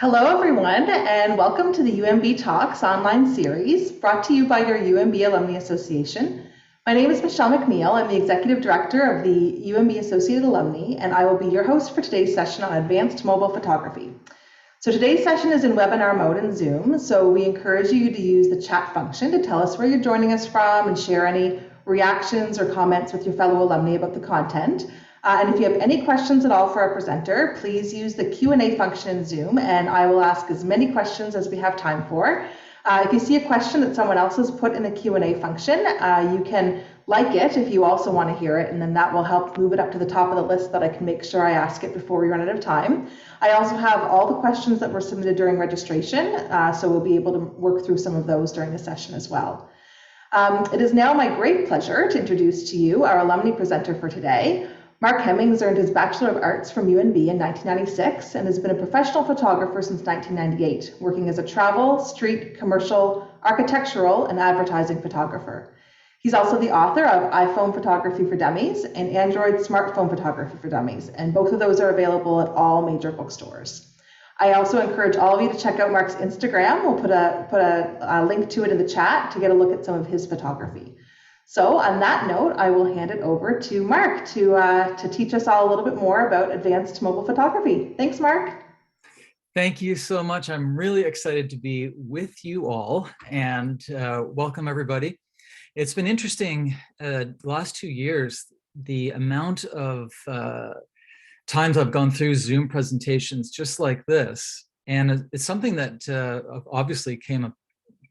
Hello, everyone, and welcome to the UNB Talks online series brought to you by your UNB Alumni Association. My name is Michelle McNeil. I'm the Executive Director of the UNB Associated Alumni, and I will be your host for today's session on advanced mobile photography. So today's session is in webinar mode in Zoom, so we encourage you to use the chat function to tell us where you're joining us from and share any reactions or comments with your fellow alumni about the content. And if you have any questions at all for our presenter, please use the Q&A function in Zoom, and I will ask as many questions as we have time for. If you see a question that someone else has put in the Q&A function, you can like it if you also want to hear it, and then that will help move it up to the top of the list so that I can make sure I ask it before we run out of time. I also have all the questions that were submitted during registration, so we'll be able to work through some of those during the session as well. It is now my great pleasure to introduce to you our alumni presenter for today. Mark Hemmings earned his Bachelor of Arts from UNB in 1996 and has been a professional photographer since 1998, working as a travel, street, commercial, architectural, and advertising photographer. He's also the author of iPhone Photography for Dummies and Android Smartphone Photography for Dummies, and both of those are available at all major bookstores. I also encourage all of you to check out Mark's Instagram. We'll put a link to it in the chat to get a look at some of his photography. So on that note, I will hand it over to Mark to teach us all a little bit more about advanced mobile photography. Thanks, Mark. Thank you so much. I'm really excited to be with you all, and welcome everybody. It's been interesting the last 2 years, the amount of times I've gone through Zoom presentations just like this. And it's something that obviously came up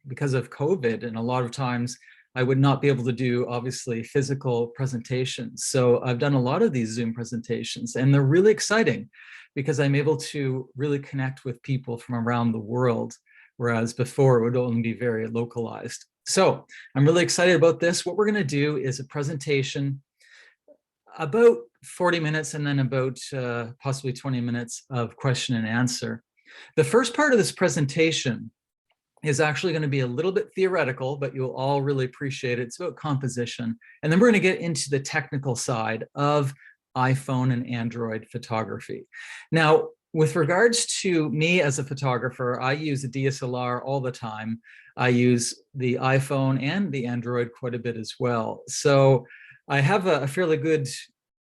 because of COVID, and a lot of times I would not be able to do, obviously, physical presentations. So I've done a lot of these Zoom presentations, and they're really exciting because I'm able to really connect with people from around the world, whereas before it would only be very localized. So I'm really excited about this. What we're going to do is a presentation about 40 minutes and then about possibly 20 minutes of question and answer. The first part of this presentation is actually going to be a little bit theoretical, but you'll all really appreciate it. It's about composition. And then we're going to get into the technical side of iPhone and Android photography. Now, with regards to me as a photographer, I use a DSLR all the time. I use the iPhone and the Android quite a bit as well. So I have a fairly good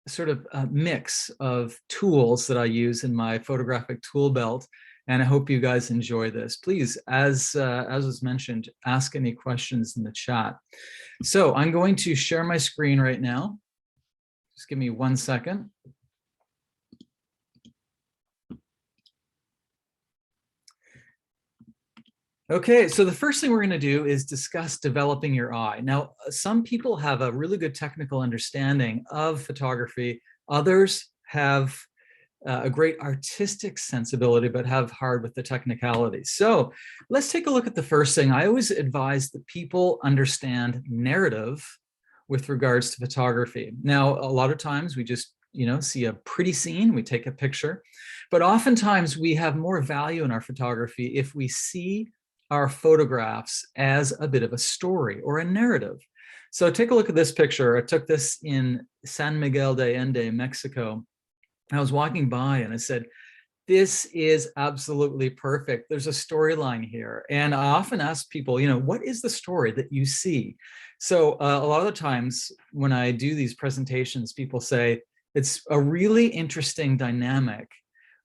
sort of mix of tools that I use in my photographic tool belt. And I hope you guys enjoy this. Please, as was mentioned, ask any questions in the chat. So I'm going to share my screen right now. Just give me 1 second. Okay, so the first thing we're going to do is discuss developing your eye. Now, some people have a really good technical understanding of photography. Others have a great artistic sensibility, but have hard with the technicality. So let's take a look at the first thing. I always advise that people understand narrative with regards to photography. Now, a lot of times we just, see a pretty scene, we take a picture, but oftentimes we have more value in our photography if we see our photographs as a bit of a story or a narrative. So take a look at this picture. I took this in San Miguel de Allende, Mexico. I was walking by and I said, this is absolutely perfect. There's a storyline here. And I often ask people, what is the story that you see? So a lot of the times when I do these presentations, people say it's a really interesting dynamic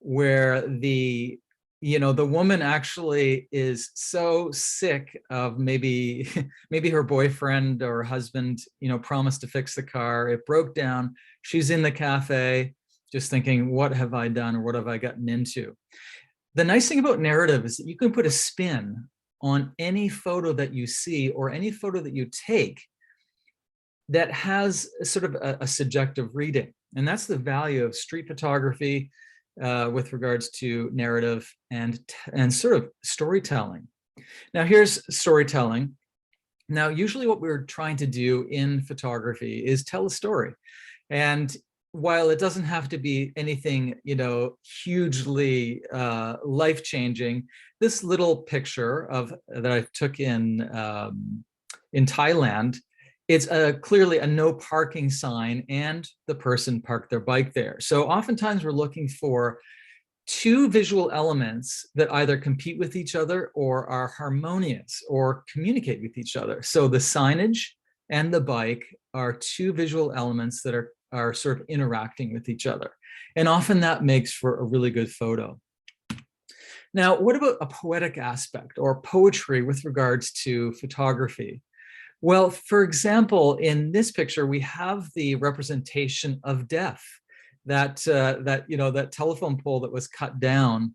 where the woman actually is so sick of maybe her boyfriend or husband, promised to fix the car. It broke down. She's in the cafe, just thinking, what have I done or what have I gotten into? The nice thing about narrative is that you can put a spin on any photo that you see or any photo that you take that has sort of a subjective reading. And that's the value of street photography with regards to narrative and sort of storytelling. Now, here's storytelling. Now, usually what we're trying to do in photography is tell a story. And while it doesn't have to be anything, hugely life-changing, this little picture that I took in Thailand, it's clearly a no parking sign, and the person parked their bike there. So oftentimes we're looking for two visual elements that either compete with each other or are harmonious or communicate with each other. So the signage and the bike are two visual elements that are sort of interacting with each other. And often that makes for a really good photo. Now, what about a poetic aspect or poetry with regards to photography? Well, for example, in this picture, we have the representation of death. That telephone pole that was cut down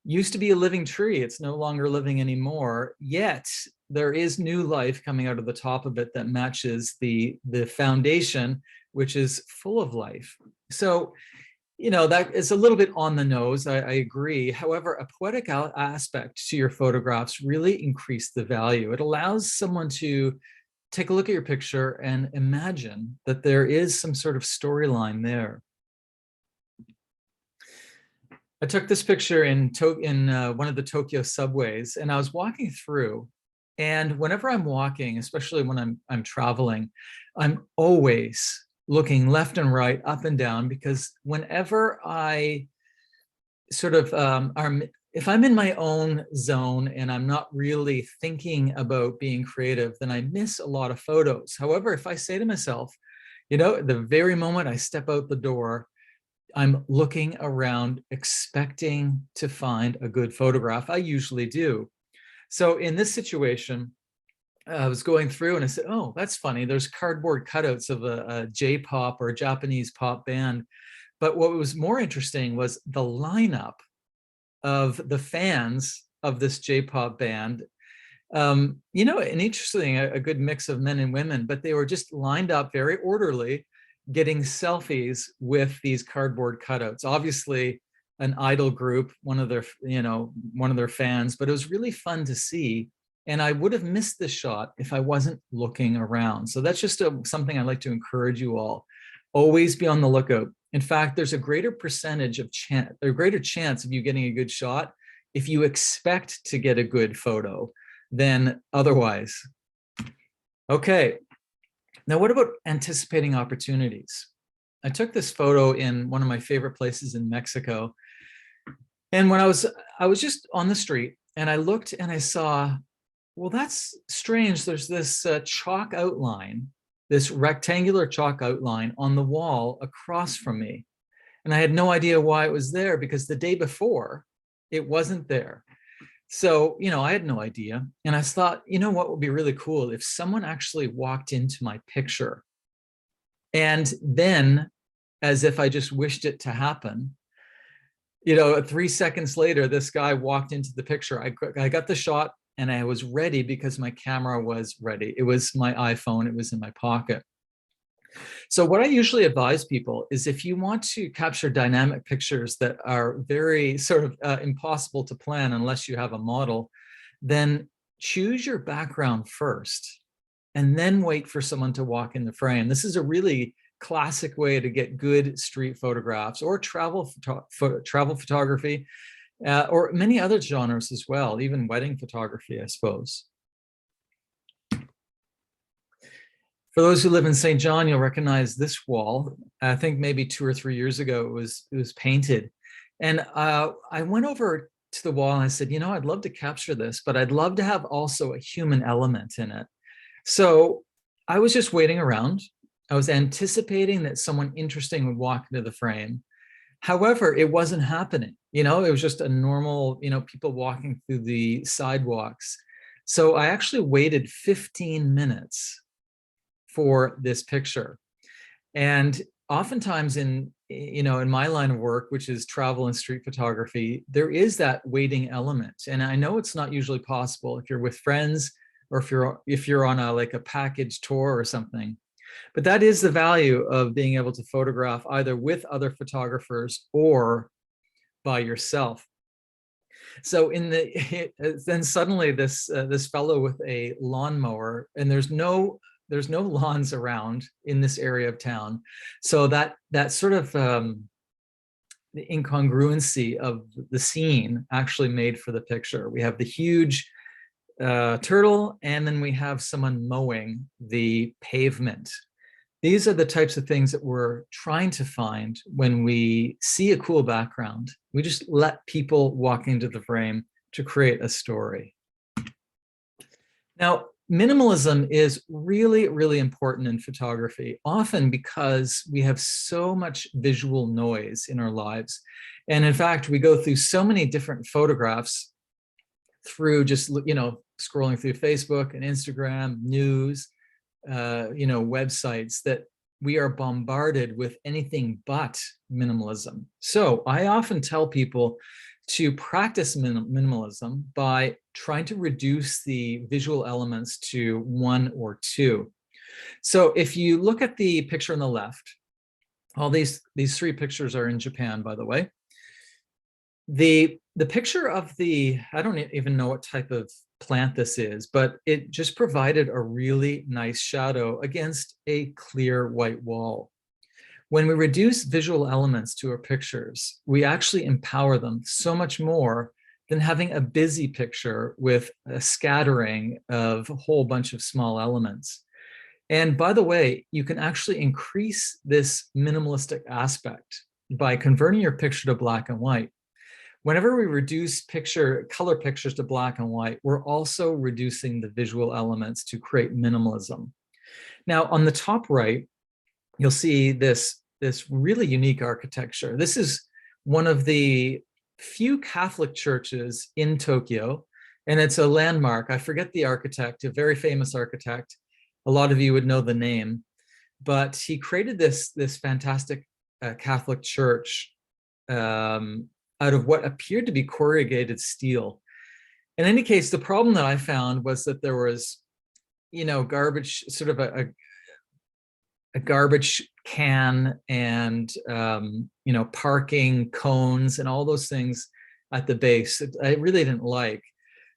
used to be a living tree. It's no longer living anymore. Yet there is new life coming out of the top of it that matches the foundation, which is full of life. So, that is a little bit on the nose. I agree. However, a poetic aspect to your photographs really increase the value. It allows someone to take a look at your picture and imagine that there is some sort of storyline there. I took this picture in one of the Tokyo subways, and I was walking through. And whenever I'm walking, especially when I'm traveling, I'm always looking left and right, up and down, because whenever I sort of if I'm in my own zone and I'm not really thinking about being creative, then I miss a lot of photos. However, if I say to myself, the very moment I step out the door, I'm looking around expecting to find a good photograph. I usually do. So in this situation, I was going through and I said, oh, that's funny. There's cardboard cutouts of a J-pop or a Japanese pop band. But what was more interesting was the lineup of the fans of this J-pop band. And interesting, a good mix of men and women, but they were just lined up very orderly, getting selfies with these cardboard cutouts. Obviously an idol group, one of their fans, but it was really fun to see. And I would have missed this shot if I wasn't looking around. So that's just something I'd like to encourage you all. Always be on the lookout. In fact, there's a greater chance of you getting a good shot if you expect to get a good photo than otherwise. Okay. Now, what about anticipating opportunities? I took this photo in one of my favorite places in Mexico. And when I was just on the street and I looked and I saw, well, that's strange. There's this chalk outline, this rectangular chalk outline on the wall across from me. And I had no idea why it was there, because the day before it wasn't there. So, I had no idea. And I thought, what would be really cool if someone actually walked into my picture. And then, as if I just wished it to happen, 3 seconds later, this guy walked into the picture. I got the shot and I was ready because my camera was ready. It was my iPhone. It was in my pocket. So what I usually advise people is, if you want to capture dynamic pictures that are very sort of impossible to plan unless you have a model, then choose your background first and then wait for someone to walk in the frame. This is a really classic way to get good street photographs or travel photography, or many other genres as well, even wedding photography, I suppose. For those who live in St. John, you'll recognize this wall. I think maybe 2 or 3 years ago it was painted. And I went over to the wall and I said, I'd love to capture this, but I'd love to have also a human element in it. So I was just waiting around. I was anticipating that someone interesting would walk into the frame. However, it wasn't happening. It was just a normal, people walking through the sidewalks. So I actually waited 15 minutes for this picture. And oftentimes in my line of work, which is travel and street photography, there is that waiting element. And I know it's not usually possible if you're with friends or if you're on a package tour or something. But that is the value of being able to photograph either with other photographers or by yourself. So then suddenly this fellow with a lawnmower, and there's no lawns around in this area of town. So that sort of the incongruency of the scene actually made for the picture. We have the huge turtle, and then we have someone mowing the pavement. These are the types of things that we're trying to find when we see a cool background. We just let people walk into the frame to create a story. Now, minimalism is really, really important in photography, often because we have so much visual noise in our lives. And in fact, we go through so many different photographs through just, scrolling through Facebook and Instagram, news, websites, that we are bombarded with anything but minimalism. So I often tell people to practice minimalism by trying to reduce the visual elements to 1 or 2. So if you look at the picture on the left, all these 3 pictures are in Japan, by the way. The picture of I don't even know what type of plant this is, but it just provided a really nice shadow against a clear white wall. When we reduce visual elements to our pictures, we actually empower them so much more than having a busy picture with a scattering of a whole bunch of small elements. And by the way, you can actually increase this minimalistic aspect by converting your picture to black and white. Whenever we reduce color pictures to black and white, we're also reducing the visual elements to create minimalism. Now, on the top right, you'll see this really unique architecture. This is one of the few Catholic churches in Tokyo, and it's a landmark. I forget the architect, a very famous architect. A lot of you would know the name, but he created this fantastic Catholic church out of what appeared to be corrugated steel. In any case, the problem that I found was that there was, garbage, sort of a garbage can and, parking cones and all those things at the base that I really didn't like.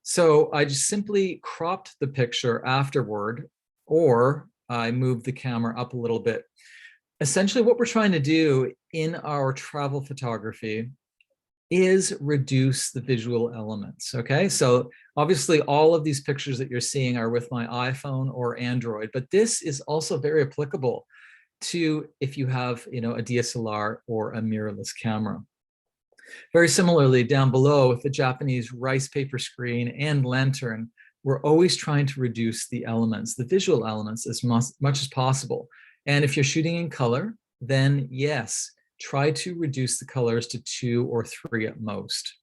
So I just simply cropped the picture afterward, or I moved the camera up a little bit. Essentially, what we're trying to do in our travel photography is reduce the visual elements, okay? So obviously all of these pictures that you're seeing are with my iPhone or Android, but this is also very applicable to if you have, a DSLR or a mirrorless camera. Very similarly, down below with the Japanese rice paper screen and lantern, we're always trying to reduce the elements, the visual elements, as much as possible. And if you're shooting in color, then yes, try to reduce the colors to 2 or 3 at most.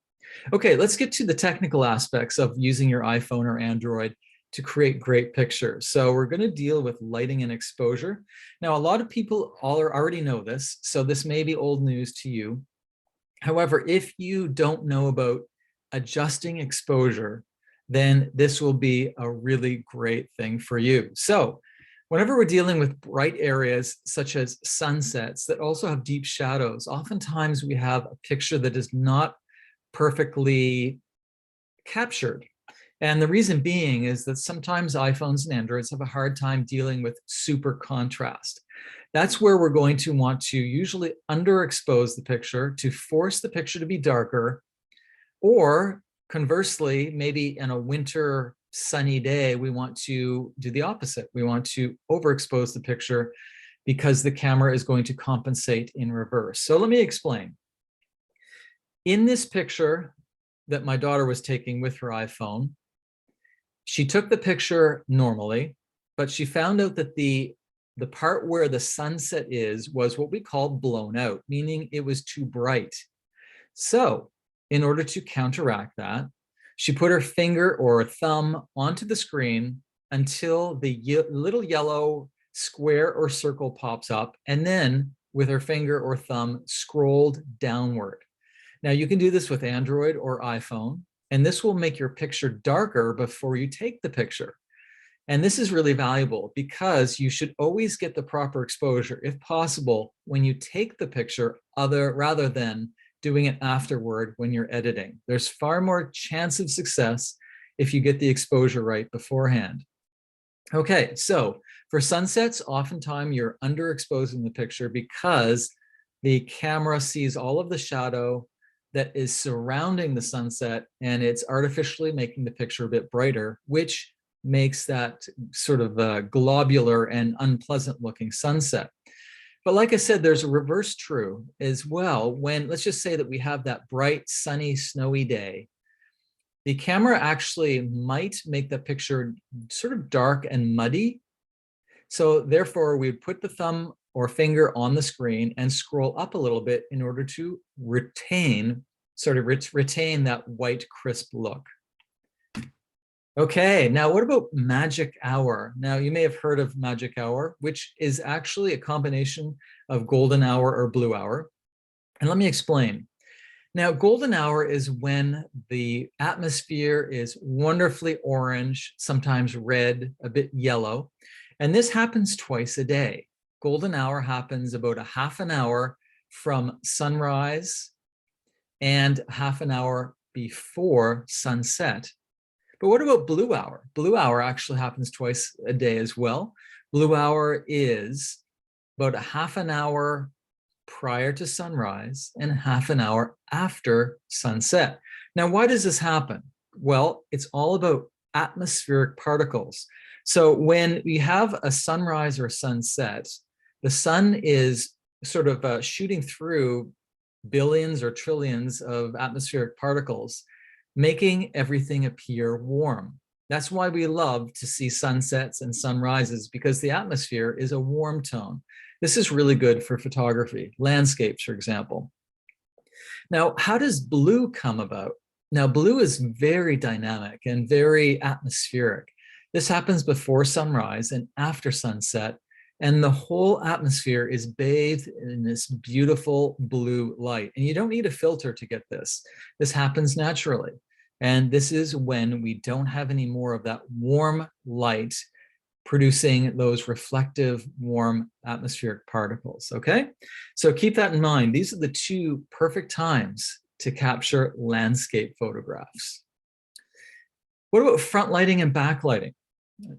Okay, let's get to the technical aspects of using your iPhone or Android to create great pictures. So we're going to deal with lighting and exposure. Now, a lot of people already know this, so this may be old news to you. However, if you don't know about adjusting exposure, then this will be a really great thing for you. So whenever we're dealing with bright areas such as sunsets that also have deep shadows, oftentimes we have a picture that is not perfectly captured. And the reason being is that sometimes iPhones and Androids have a hard time dealing with super contrast. That's where we're going to want to usually underexpose the picture to force the picture to be darker, or conversely, maybe in a winter sunny day, we want to do the opposite. We want to overexpose the picture because the camera is going to compensate in reverse. So let me explain. In this picture that my daughter was taking with her iPhone, she took the picture normally, but she found out that the part where the sunset was what we call blown out, meaning it was too bright. So in order to counteract that, she put her finger or thumb onto the screen until the little yellow square or circle pops up, and then with her finger or thumb scrolled downward. Now you can do this with Android or iPhone, and this will make your picture darker before you take the picture. And this is really valuable because you should always get the proper exposure, if possible, when you take the picture, rather than doing it afterward when you're editing. There's far more chance of success if you get the exposure right beforehand. Okay, so for sunsets, oftentimes you're underexposing the picture because the camera sees all of the shadow that is surrounding the sunset, and it's artificially making the picture a bit brighter, which makes that sort of globular and unpleasant looking sunset. But like I said, there's a reverse true as well. When, let's just say that we have that bright, sunny, snowy day, the camera actually might make the picture sort of dark and muddy. So therefore, we'd put the thumb or finger on the screen and scroll up a little bit in order to retain that white, crisp look. Okay, now what about magic hour? Now you may have heard of magic hour, which is actually a combination of golden hour or blue hour. And let me explain. Now, golden hour is when the atmosphere is wonderfully orange, sometimes red, a bit yellow. And this happens twice a day. Golden hour happens about a half an hour from sunrise and half an hour before sunset. But what about blue hour? Blue hour actually happens twice a day as well. Blue hour is about a half an hour prior to sunrise and half an hour after sunset. Now, why does this happen? Well, it's all about atmospheric particles. So when we have a sunrise or a sunset, the sun is sort of shooting through billions or trillions of atmospheric particles, making everything appear warm. That's why we love to see sunsets and sunrises, because the atmosphere is a warm tone. This is really good for photography, landscapes, for example. Now, how does blue come about? Now, blue is very dynamic and very atmospheric. This happens before sunrise and after sunset, and the whole atmosphere is bathed in this beautiful blue light. And you don't need a filter to get this. This happens naturally. And this is when we don't have any more of that warm light producing those reflective, warm atmospheric particles, okay? So keep that in mind. These are the two perfect times to capture landscape photographs. What about front lighting and back lighting?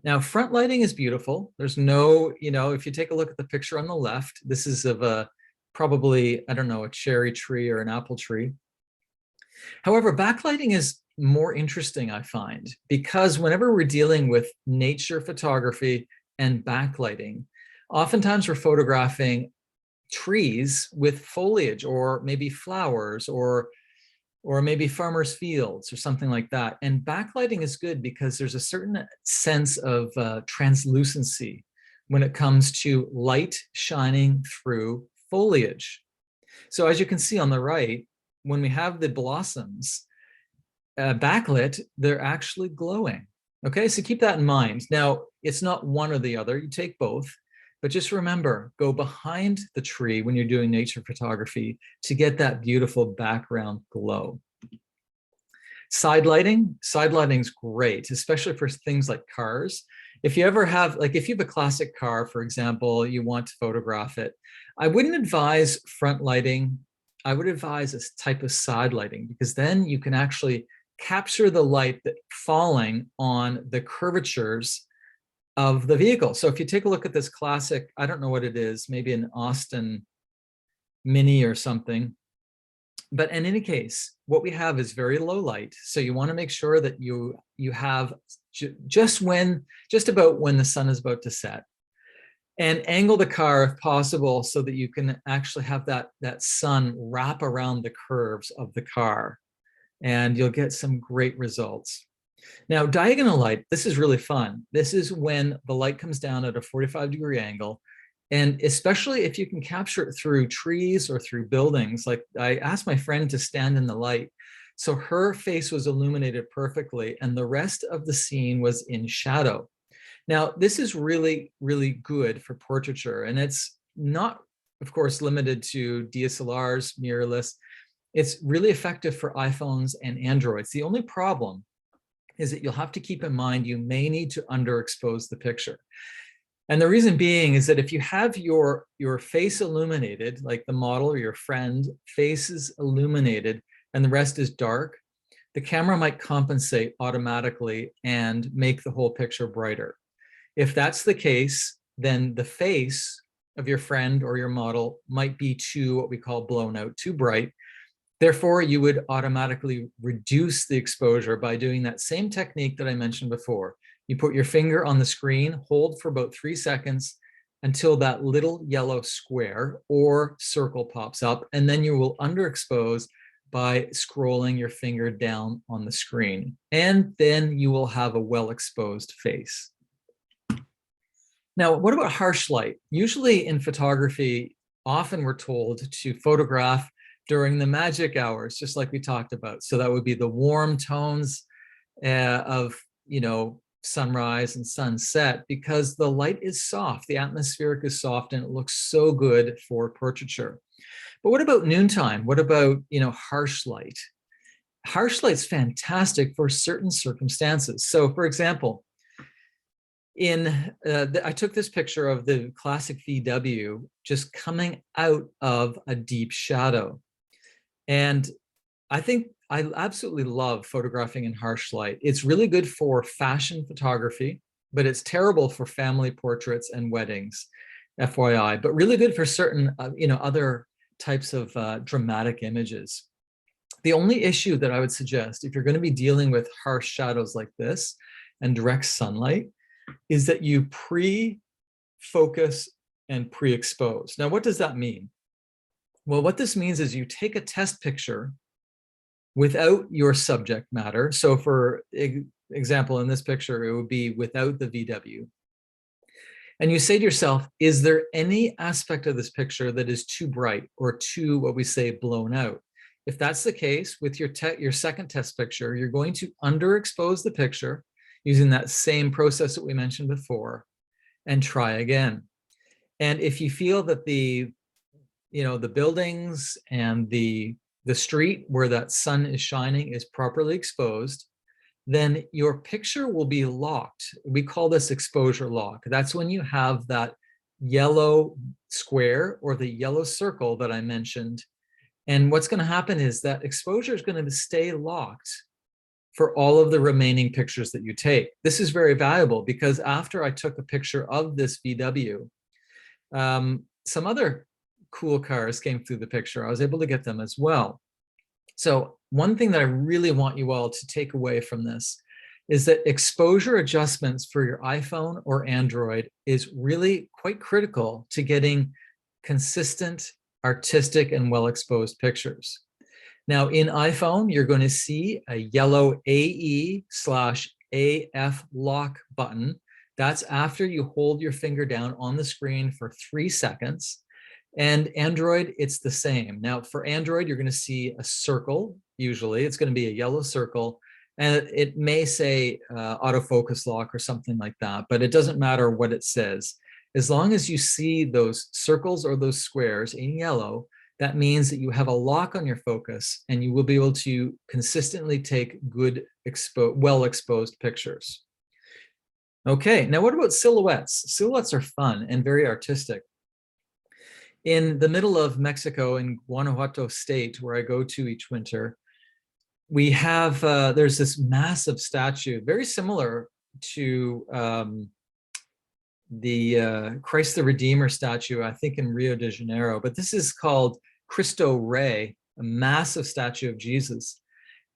Now, front lighting is beautiful. There's no, if you take a look at the picture on the left, this is of a probably, I don't know, a cherry tree or an apple tree. However, backlighting is more interesting, I find, because whenever we're dealing with nature photography and backlighting, oftentimes we're photographing trees with foliage or maybe flowers or maybe farmers' fields or something like that. And backlighting is good because there's a certain sense of translucency when it comes to light shining through foliage. So as you can see on the right, when we have the blossoms backlit, they're actually glowing. Okay, so keep that in mind. Now, it's not one or the other, you take both, but just remember, go behind the tree when you're doing nature photography to get that beautiful background glow. Side lighting is great, especially for things like cars. If you ever have, if you have a classic car, for example, you want to photograph it, I wouldn't advise front lighting. I would advise a type of side lighting, because then you can actually capture the light that falling on the curvatures of the vehicle. So if you take a look at this classic, I don't know what it is, maybe an Austin Mini or something. But in any case, what we have is very low light. So you want to make sure that you have just about when the sun is about to set, and angle the car if possible so that you can actually have that sun wrap around the curves of the car, and you'll get some great results. Now, diagonal light, this is really fun. This is when the light comes down at a 45-degree angle, and especially if you can capture it through trees or through buildings. Like, I asked my friend to stand in the light, so her face was illuminated perfectly, and the rest of the scene was in shadow. Now, this is really, really good for portraiture, and it's not, of course, limited to DSLRs, mirrorless. It's really effective for iPhones and Androids. The only problem is that you'll have to keep in mind you may need to underexpose the picture. And the reason being is that if you have your face illuminated, like the model or your friend face is illuminated and the rest is dark, the camera might compensate automatically and make the whole picture brighter. If that's the case, then the face of your friend or your model might be too, what we call blown out, too bright. Therefore, you would automatically reduce the exposure by doing that same technique that I mentioned before. You put your finger on the screen, hold for about 3 seconds until that little yellow square or circle pops up, and then you will underexpose by scrolling your finger down on the screen. And then you will have a well-exposed face. Now, what about harsh light? Usually in photography, often we're told to photograph during the magic hours, just like we talked about. So that would be the warm tones of, sunrise and sunset, because the light is soft, the atmospheric is soft, and it looks so good for portraiture. But what about noontime? What about, harsh light? Harsh light's fantastic for certain circumstances. So for example, I took this picture of the classic VW just coming out of a deep shadow. And I absolutely love photographing in harsh light. It's really good for fashion photography, but it's terrible for family portraits and weddings, FYI, but really good for certain, other types of dramatic images. The only issue that I would suggest, if you're going to be dealing with harsh shadows like this and direct sunlight, is that you pre-focus and pre-expose. Now, what does that mean? Well, what this means is you take a test picture without your subject matter. So for example, in this picture, it would be without the VW. And you say to yourself, is there any aspect of this picture that is too bright or too, what we say, blown out? If that's the case, with your second test picture, you're going to underexpose the picture using that same process that we mentioned before, and try again. And if you feel that the buildings and the street where that sun is shining is properly exposed, then your picture will be locked. We call this exposure lock. That's when you have that yellow square or the yellow circle that I mentioned. And what's going to happen is that exposure is going to stay locked for all of the remaining pictures that you take. This is very valuable because after I took a picture of this VW, some other cool cars came through the picture. I was able to get them as well. So one thing that I really want you all to take away from this is that exposure adjustments for your iPhone or Android is really quite critical to getting consistent, artistic, and well-exposed pictures. Now in iPhone, you're going to see a yellow AE/AF lock button. That's after you hold your finger down on the screen for 3 seconds. And Android, it's the same. Now for Android, you're going to see a circle. Usually it's going to be a yellow circle, and it may say autofocus lock or something like that, but it doesn't matter what it says. As long as you see those circles or those squares in yellow, that means that you have a lock on your focus and you will be able to consistently take good, well-exposed pictures. Okay, now what about silhouettes? Silhouettes are fun and very artistic. In the middle of Mexico, in Guanajuato State, where I go to each winter, we have, there's this massive statue, very similar to the Christ the Redeemer statue, I think in Rio de Janeiro, but this is called Cristo Rey, a massive statue of Jesus.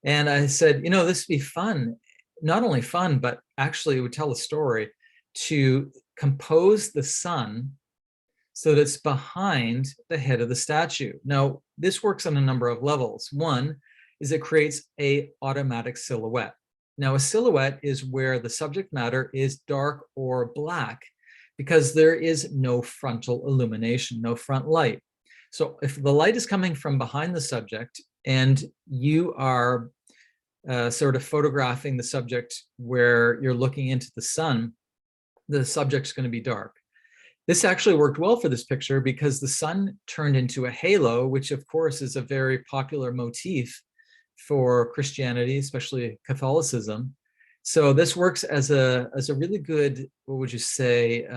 And I said, this would be fun, not only fun, but actually it would tell a story, to compose the sun so that it's behind the head of the statue. Now, this works on a number of levels. One is it creates an automatic silhouette. Now, a silhouette is where the subject matter is dark or black because there is no frontal illumination, no front light. So if the light is coming from behind the subject and you are sort of photographing the subject where you're looking into the sun, the subject's going to be dark. This actually worked well for this picture because the sun turned into a halo, which of course is a very popular motif for Christianity, especially Catholicism. So this works as a really good, what would you say,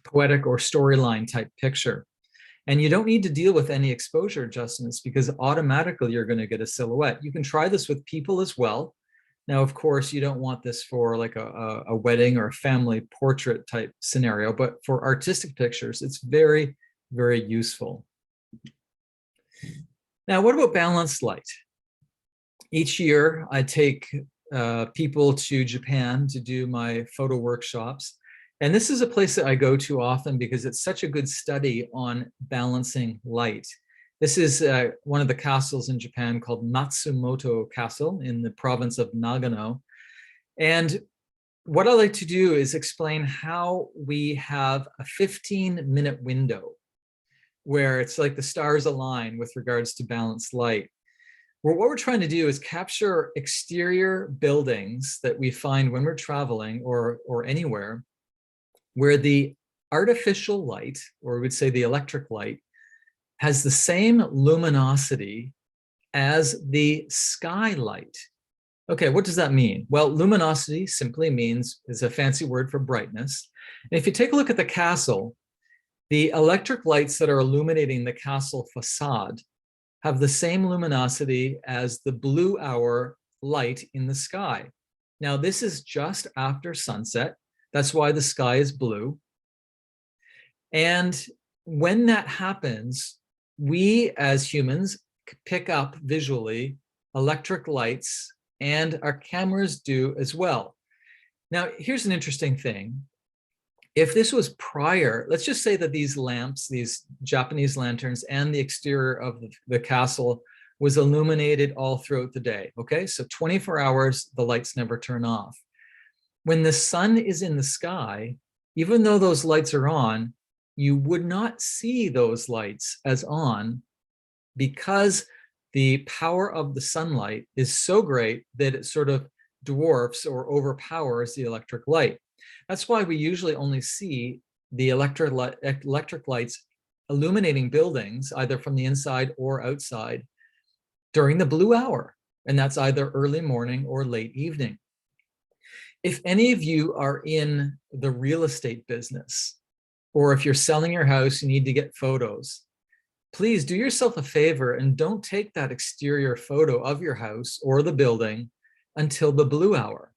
poetic or storyline type picture. And you don't need to deal with any exposure adjustments because automatically you're going to get a silhouette. You can try this with people as well. Now, of course, you don't want this for like a wedding or a family portrait type scenario, but for artistic pictures, it's very, very useful. Now, what about balanced light? Each year, I take people to Japan to do my photo workshops. And this is a place that I go to often because it's such a good study on balancing light. This is one of the castles in Japan called Matsumoto Castle in the province of Nagano. And what I like to do is explain how we have a 15-minute window where it's like the stars align with regards to balanced light. Well, what we're trying to do is capture exterior buildings that we find when we're traveling or anywhere where the artificial light, or we would say the electric light, has the same luminosity as the skylight. Okay, what does that mean? Well, luminosity simply means, is a fancy word for brightness. And if you take a look at the castle, the electric lights that are illuminating the castle facade have the same luminosity as the blue hour light in the sky. Now, this is just after sunset. That's why the sky is blue. And when that happens, we as humans pick up visually electric lights, and our cameras do as well. Now, here's an interesting thing. If this was prior, let's just say that these lamps, these Japanese lanterns, and the exterior of the castle was illuminated all throughout the day, okay? So 24 hours, the lights never turn off. When the sun is in the sky, even though those lights are on, you would not see those lights as on because the power of the sunlight is so great that it sort of dwarfs or overpowers the electric light. That's why we usually only see the electric lights illuminating buildings, either from the inside or outside, during the blue hour. And that's either early morning or late evening. If any of you are in the real estate business, or if you're selling your house, you need to get photos, please do yourself a favor and don't take that exterior photo of your house or the building until the blue hour.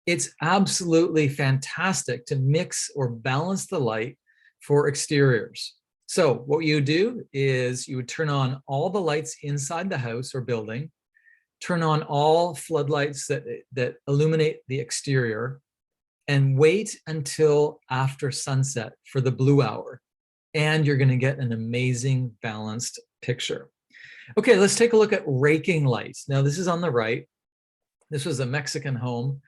It's absolutely fantastic to mix or balance the light for exteriors. So what you do is you would turn on all the lights inside the house or building, turn on all floodlights that illuminate the exterior, and wait until after sunset for the blue hour. And you're going to get an amazing balanced picture. Okay, let's take a look at raking lights. Now, this is on the right. This was a Mexican home.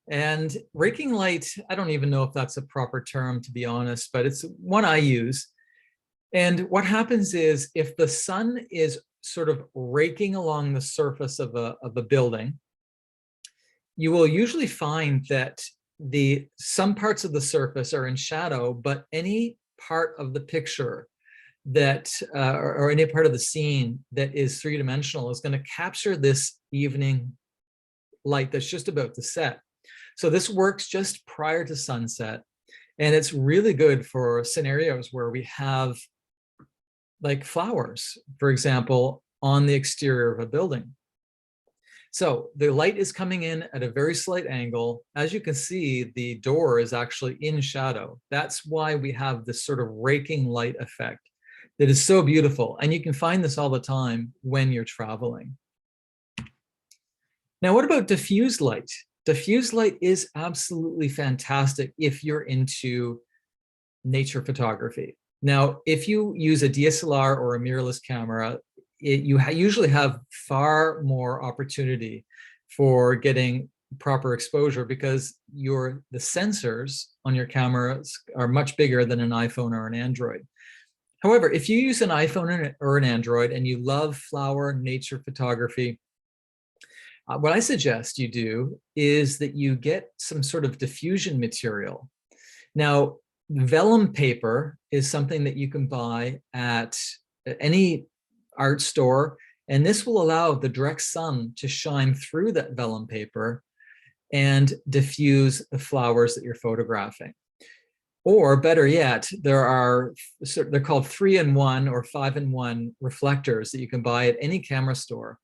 And raking light, I don't even know if that's a proper term, to be honest, but it's one I use. And what happens is if the sun is sort of raking along the surface of a building, you will usually find that some parts of the surface are in shadow, but any part of the picture that, or any part of the scene that is three-dimensional is going to capture this evening light that's just about to set. So this works just prior to sunset, and it's really good for scenarios where we have like flowers, for example, on the exterior of a building. So the light is coming in at a very slight angle. As you can see, the door is actually in shadow. That's why we have this sort of raking light effect that is so beautiful. And you can find this all the time when you're traveling. Now, what about diffused light? Diffused light is absolutely fantastic if you're into nature photography. Now, if you use a DSLR or a mirrorless camera, you usually have far more opportunity for getting proper exposure because the sensors on your cameras are much bigger than an iPhone or an Android. However, if you use an iPhone or an Android and you love flower nature photography, what I suggest you do is that you get some sort of diffusion material. Now, vellum paper is something that you can buy at any art store, and this will allow the direct sun to shine through that vellum paper and diffuse the flowers that you're photographing. Or better yet, they're called 3-in-1 or 5-in-1 reflectors that you can buy at any camera store.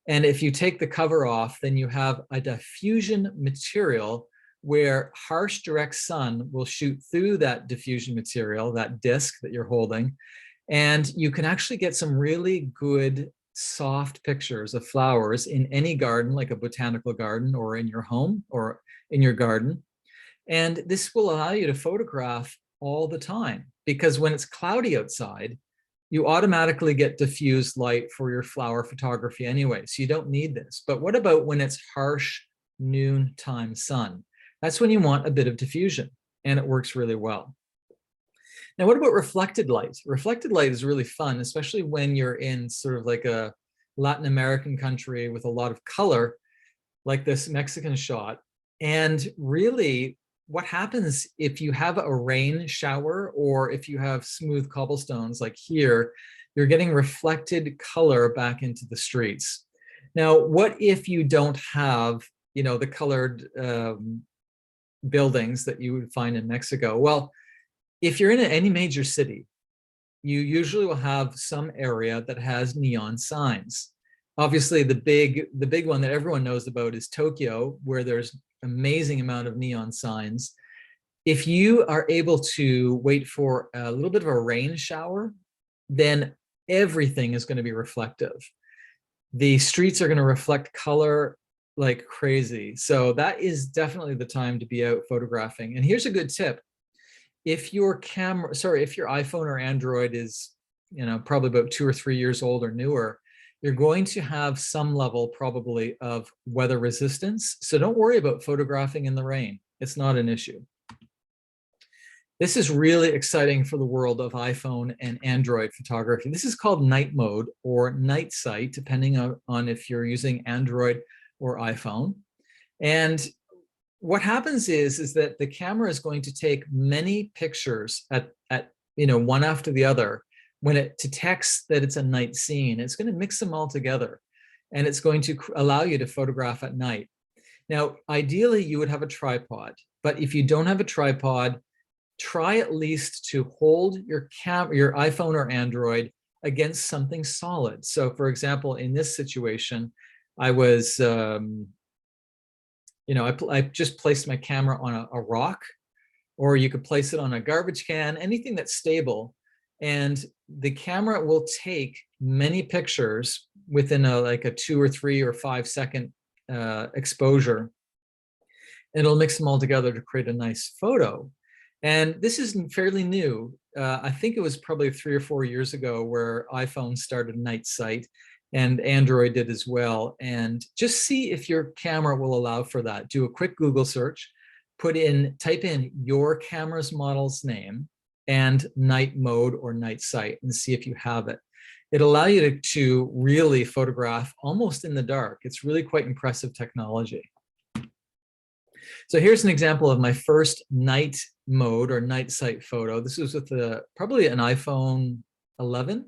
And if you take the cover off, then you have a diffusion material where harsh direct sun will shoot through that diffusion material, that disc that you're holding, and you can actually get some really good soft pictures of flowers in any garden, like a botanical garden, or in your home or in your garden. And this will allow you to photograph all the time, because when it's cloudy outside, you automatically get diffused light for your flower photography anyway, so you don't need this. But what about when it's harsh noontime sun? That's when you want a bit of diffusion, and it works really well. Now, what about reflected light? Reflected light is really fun, especially when you're in sort of like a Latin American country with a lot of color, like this Mexican shot. And really, what happens if you have a rain shower, or if you have smooth cobblestones like here, you're getting reflected color back into the streets. Now, what if you don't have, the colored buildings that you would find in Mexico? Well, if you're in any major city, you usually will have some area that has neon signs. Obviously, the big one that everyone knows about is Tokyo, where there's amazing amount of neon signs. If you are able to wait for a little bit of a rain shower, then everything is going to be reflective. The streets are going to reflect color like crazy. So that is definitely the time to be out photographing. And here's a good tip. If your iPhone or Android is, probably about 2 or 3 years old or newer, you're going to have some level probably of weather resistance. So don't worry about photographing in the rain. It's not an issue. This is really exciting for the world of iPhone and Android photography. This is called night mode or night sight, depending on if you're using Android or iPhone. And what happens is that the camera is going to take many pictures at one after the other. When it detects that it's a night scene, it's going to mix them all together, and it's going to allow you to photograph at night. Now, ideally, you would have a tripod, but if you don't have a tripod, try at least to hold your iPhone or Android against something solid. So, for example, in this situation, I was I just placed my camera on a rock, or you could place it on a garbage can, anything that's stable. And the camera will take many pictures within a 2 or 3 or 5 second exposure. It'll mix them all together to create a nice photo. And this is fairly new. I think it was probably 3 or 4 years ago where iPhone started night sight, and Android did as well. And just see if your camera will allow for that. Do a quick Google search, type in your camera's model's name and night mode or night sight, and see if you have it. It'll allow you to really photograph almost in the dark. It's really quite impressive technology. So here's an example of my first night mode or night sight photo. This was with probably an iPhone 11.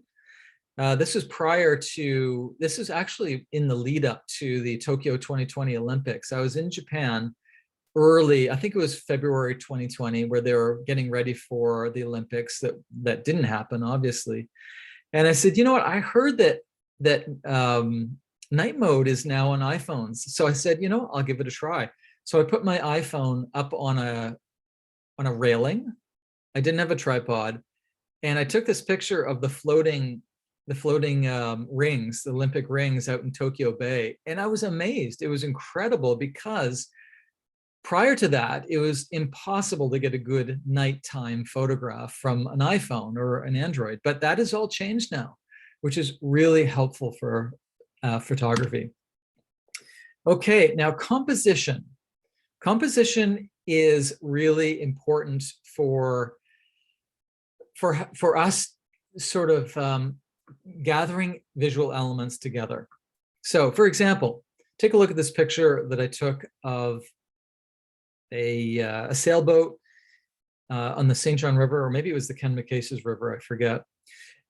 This was actually in the lead up to the Tokyo 2020 Olympics. I was in Japan early, I think it was February 2020, where they were getting ready for the Olympics that didn't happen, obviously. And I said, you know what, I heard that night mode is now on iPhones. So I said, I'll give it a try. So I put my iPhone up on a railing. I didn't have a tripod. And I took this picture of the floating rings, the Olympic rings out in Tokyo Bay. And I was amazed. It was incredible, because prior to that, it was impossible to get a good nighttime photograph from an iPhone or an Android. But that has all changed now, which is really helpful for photography. Okay, now composition. Composition is really important for us sort of gathering visual elements together. So, for example, take a look at this picture that I took of a sailboat on the St. John River, or maybe it was the Kennebecasis River, I forget.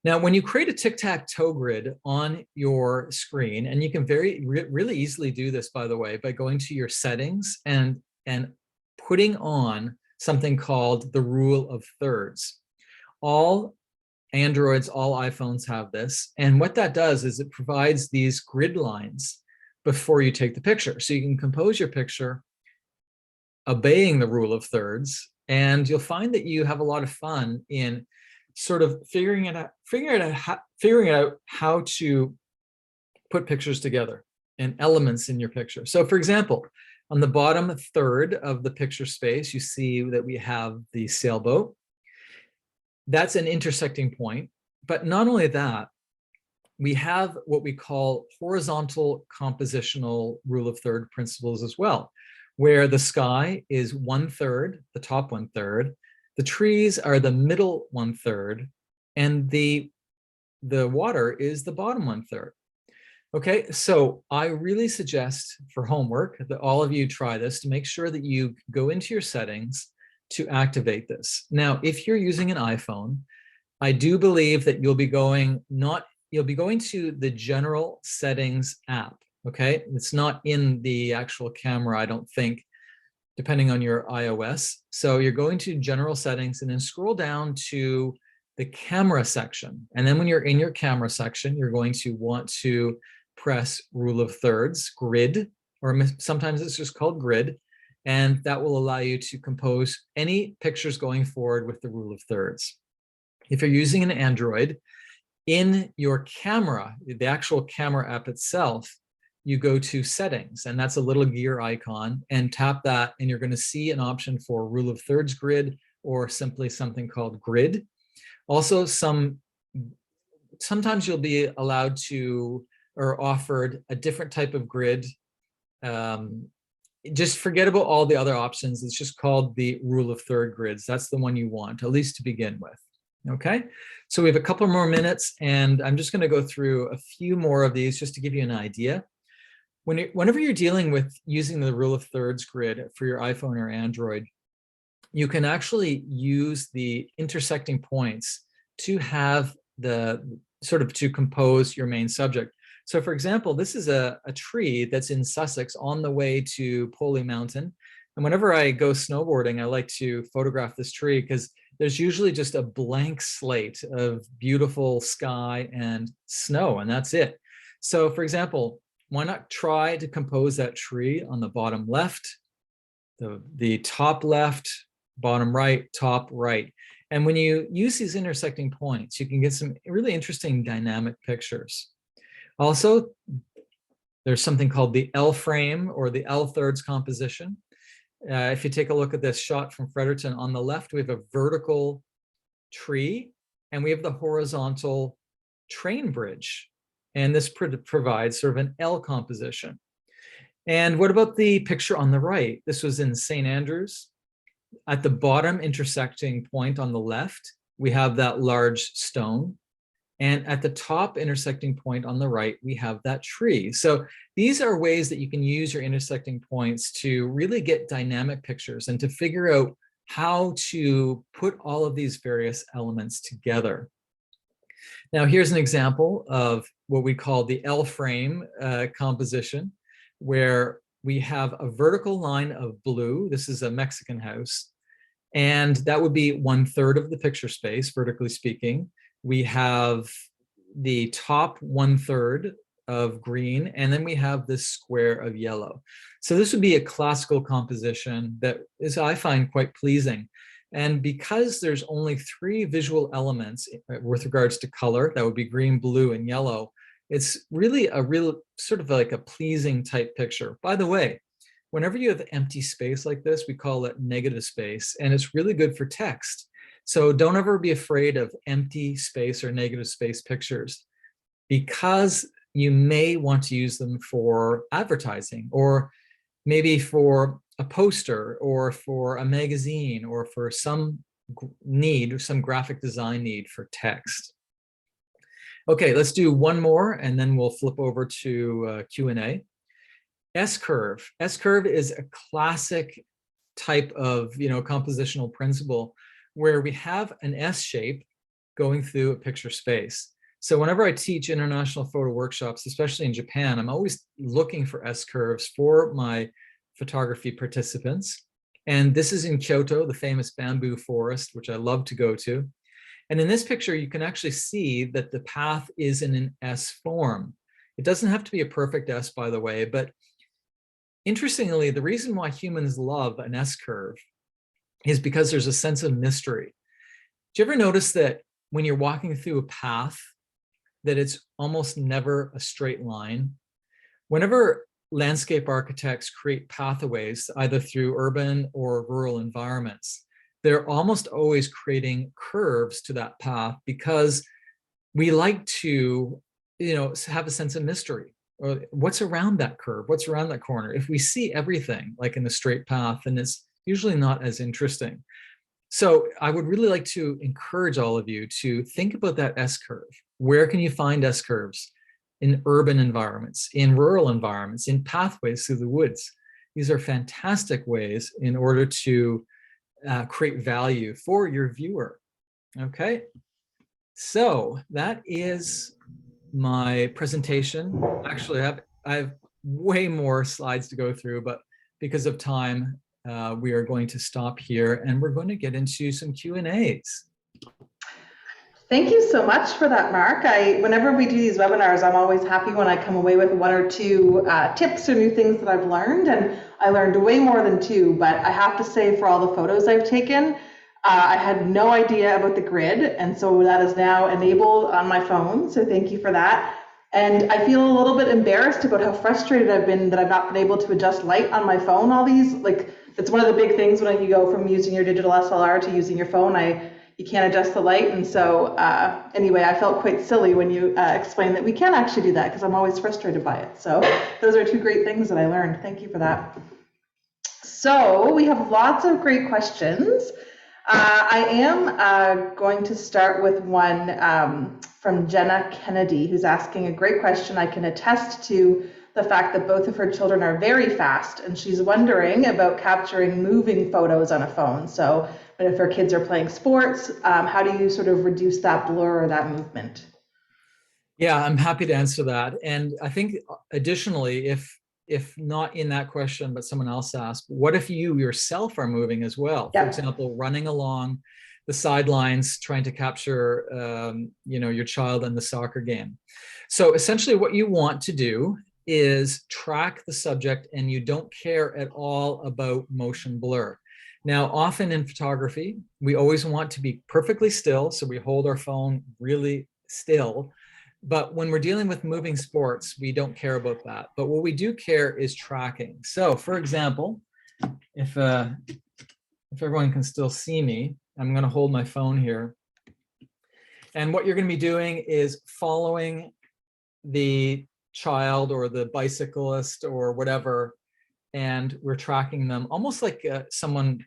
Now, when you create a tic-tac-toe grid on your screen, and you can really easily do this, by the way, by going to your settings and putting on something called the rule of thirds. All Androids, all iPhones have this. And what that does is it provides these grid lines before you take the picture. So you can compose your picture obeying the rule of thirds, and you'll find that you have a lot of fun in sort of figuring out how to put pictures together and elements in your picture. So for example, on the bottom third of the picture space, you see that we have the sailboat. That's an intersecting point. But not only that, we have what we call horizontal compositional rule of third principles as well, where the sky is 1/3, the top 1/3, the trees are the middle 1/3, and the water is the bottom 1/3. Okay, so I really suggest for homework that all of you try this to make sure that you go into your settings to activate this. Now, if you're using an iPhone, I do believe that you'll be going to the general settings app. Okay, it's not in the actual camera, I don't think, depending on your iOS. So you're going to general settings and then scroll down to the camera section. And then when you're in your camera section, you're going to want to press rule of thirds, grid, or sometimes it's just called grid. And that will allow you to compose any pictures going forward with the rule of thirds. If you're using an Android, in your camera, the actual camera app itself, you go to settings, and that's a little gear icon, and tap that, and you're going to see an option for rule of thirds grid, or simply something called grid. Also, sometimes you'll be allowed to, or offered, a different type of grid. Just forget about all the other options. It's just called the rule of third grids. That's the one you want, at least to begin with. Okay, so we have a couple more minutes, and I'm just going to go through a few more of these just to give you an idea. Whenever you're dealing with using the rule of thirds grid for your iPhone or Android, you can actually use the intersecting points to have to compose your main subject. So for example, this is a tree that's in Sussex on the way to Poley Mountain. And whenever I go snowboarding, I like to photograph this tree because there's usually just a blank slate of beautiful sky and snow, and that's it. So for example, why not try to compose that tree on the bottom left, the top left, bottom right, top right. And when you use these intersecting points, you can get some really interesting dynamic pictures. Also, there's something called the L frame or the L thirds composition. If you take a look at this shot from Fredericton, on the left, we have a vertical tree, and we have the horizontal train bridge. And this provides sort of an L composition. And what about the picture on the right? This was in St. Andrews. At the bottom intersecting point on the left, we have that large stone. And at the top intersecting point on the right, we have that tree. So these are ways that you can use your intersecting points to really get dynamic pictures and to figure out how to put all of these various elements together. Now, here's an example of what we call the L frame composition, where we have a vertical line of blue. This is a Mexican house, and that would be 1/3 of the picture space, vertically speaking. We have the top 1/3 of green, and then we have this square of yellow. So this would be a classical composition that is, I find, quite pleasing. And because there's only 3 visual elements with regards to color, that would be green, blue, and yellow, it's really a real sort of like a pleasing type picture. By the way, whenever you have empty space like this, we call it negative space, and it's really good for text. So don't ever be afraid of empty space or negative space pictures, because you may want to use them for advertising, or maybe for a poster, or for a magazine, or for some need, or some graphic design need for text. Okay, let's do one more, and then we'll flip over to Q&A. S-curve. S-curve is a classic type of compositional principle where we have an S shape going through a picture space. So whenever I teach international photo workshops, especially in Japan, I'm always looking for S-curves for my photography participants. And this is in Kyoto, the famous bamboo forest, which I love to go to. And in this picture, you can actually see that the path is in an S form. It doesn't have to be a perfect S, by the way, but interestingly, the reason why humans love an S-curve is because there's a sense of mystery. Do you ever notice that when you're walking through a path, that it's almost never a straight line. Whenever landscape architects create pathways, either through urban or rural environments, they're almost always creating curves to that path because we like to, have a sense of mystery. Or what's around that curve? What's around that corner? If we see everything like in a straight path, then it's usually not as interesting. So I would really like to encourage all of you to think about that S-curve. Where can you find S-curves? In urban environments, in rural environments, in pathways through the woods. These are fantastic ways in order to create value for your viewer. Okay, so that is my presentation. Actually, I have way more slides to go through, but because of time, we are going to stop here and we're going to get into some Q&As. Thank you so much for that, Mark. Whenever we do these webinars, I'm always happy when I come away with one or two tips or new things that I've learned, and I learned way more than two, but I have to say for all the photos I've taken, I had no idea about the grid, and so that is now enabled on my phone, so thank you for that. And I feel a little bit embarrassed about how frustrated I've been that I've not been able to adjust light on my phone. All these, like, it's one of the big things when you go from using your digital SLR to using your phone, you can't adjust the light. And so anyway, I felt quite silly when you explained that we can actually do that because I'm always frustrated by it. So those are two great things that I learned. Thank you for that. So we have lots of great questions. I am going to start with one from Jenna Kennedy, who's asking a great question. I can attest to the fact that both of her children are very fast, and she's wondering about capturing moving photos on a phone. So if her kids are playing sports, how do you sort of reduce that blur or that movement? Yeah, I'm happy to answer that. And I think additionally, if not in that question, but someone else asked, what if you yourself are moving as well? Yep. For example, running along the sidelines, trying to capture, your child in the soccer game. So essentially what you want to do is track the subject and you don't care at all about motion blur. Now, often in photography, we always want to be perfectly still, so we hold our phone really still. But when we're dealing with moving sports, we don't care about that. But what we do care is tracking. So for example, if everyone can still see me, I'm going to hold my phone here. And what you're going to be doing is following the child or the bicyclist or whatever, and we're tracking them almost like someone,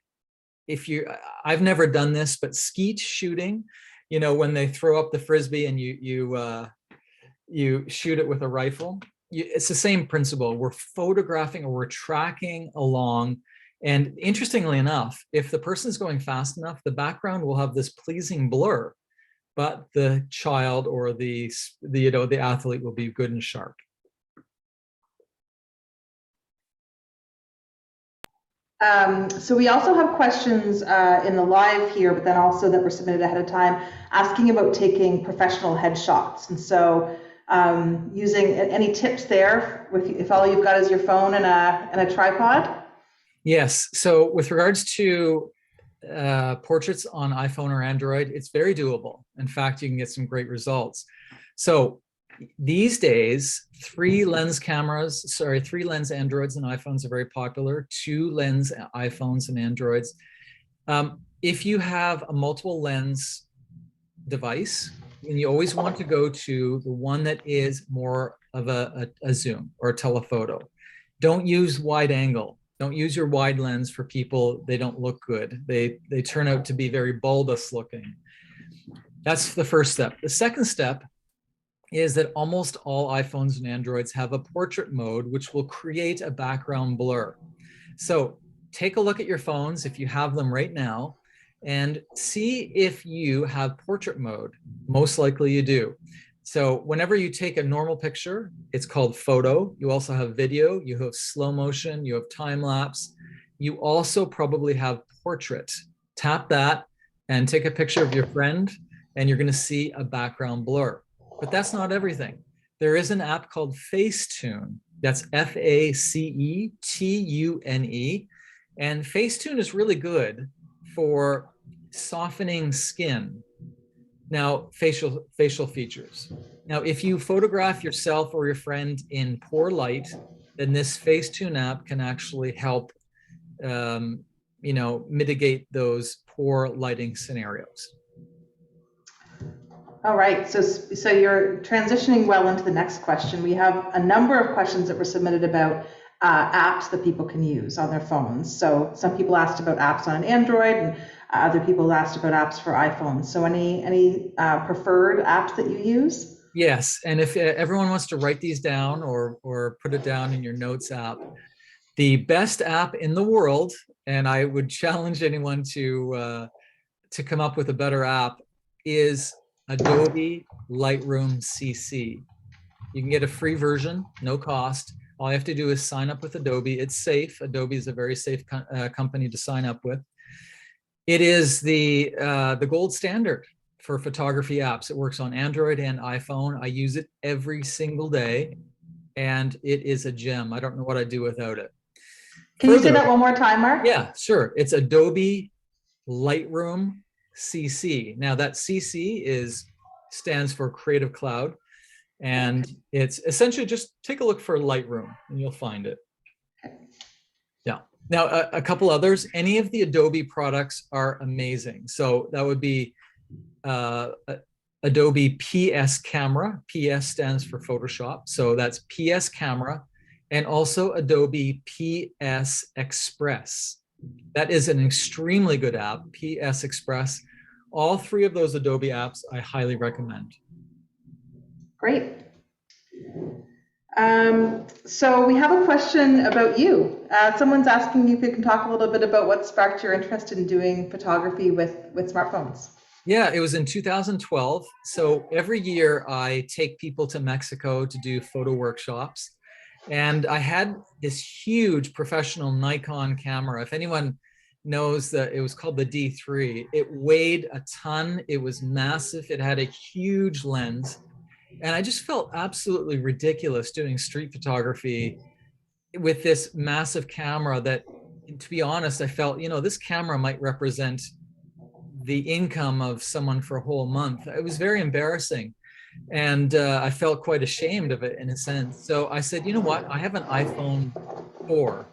I've never done this, but skeet shooting, when they throw up the Frisbee and you shoot it with a rifle, it's the same principle. We're photographing or we're tracking along. And interestingly enough, if the person is going fast enough, the background will have this pleasing blur, but the child or the athlete will be good and sharp. So we also have questions in the live here, but then also that were submitted ahead of time, asking about taking professional headshots. And so using any tips there, if all you've got is your phone and a tripod? Yes. So with regards to portraits on iPhone or Android, it's very doable. In fact, you can get some great results. So these days, 3-lens Androids and iPhones are very popular, 2-lens iPhones and Androids. If you have a multiple lens device, and you always want to go to the one that is more of a zoom or a telephoto. Don't use wide angle. Don't use your wide lens for people. They don't look good. They turn out to be very bulbous looking. That's the first step. The second step is that almost all iPhones and Androids have a portrait mode, which will create a background blur. So take a look at your phones if you have them right now and see if you have portrait mode. Most likely you do. So whenever you take a normal picture, it's called photo. You also have video, you have slow motion, you have time lapse. You also probably have portrait. Tap that and take a picture of your friend and you're going to see a background blur. But that's not everything. There is an app called Facetune. That's Facetune. And Facetune is really good for softening skin. Now, facial features. Now, if you photograph yourself or your friend in poor light, then this Facetune app can actually help, mitigate those poor lighting scenarios. All right, so you're transitioning well into the next question. We have a number of questions that were submitted about apps that people can use on their phones. So some people asked about apps on Android, and other people asked about apps for iPhones. So any preferred apps that you use? Yes, and if everyone wants to write these down or put it down in your notes app, the best app in the world, and I would challenge anyone to come up with a better app, is Adobe Lightroom CC. You can get a free version, no cost. All you have to do is sign up with Adobe. It's safe. Adobe is a very safe company to sign up with. It is the gold standard for photography apps. It works on Android and iPhone. I use it every single day, and it is a gem. I don't know what I'd do without it. Can you say that one more time, Mark? Yeah, sure. It's Adobe Lightroom CC. Now that CC stands for Creative Cloud, and it's essentially just take a look for Lightroom and you'll find it. Yeah. Now a couple others. Any of the Adobe products are amazing. So that would be Adobe PS Camera. PS stands for Photoshop. So that's PS Camera, and also Adobe PS Express. That is an extremely good app, PS Express. All three of those Adobe apps I highly recommend. Great. So we have a question about you. Someone's asking if you can talk a little bit about what sparked your interest in doing photography with smartphones. Yeah, it was in 2012. So every year I take people to Mexico to do photo workshops. And I had this huge professional Nikon camera. If anyone knows that, it was called the D3. It weighed a ton. It was massive. It had a huge lens. And I just felt absolutely ridiculous doing street photography with this massive camera that, to be honest, I felt, this camera might represent the income of someone for a whole month. It was very embarrassing. And I felt quite ashamed of it in a sense. So I said, you know what? I have an iPhone 4S.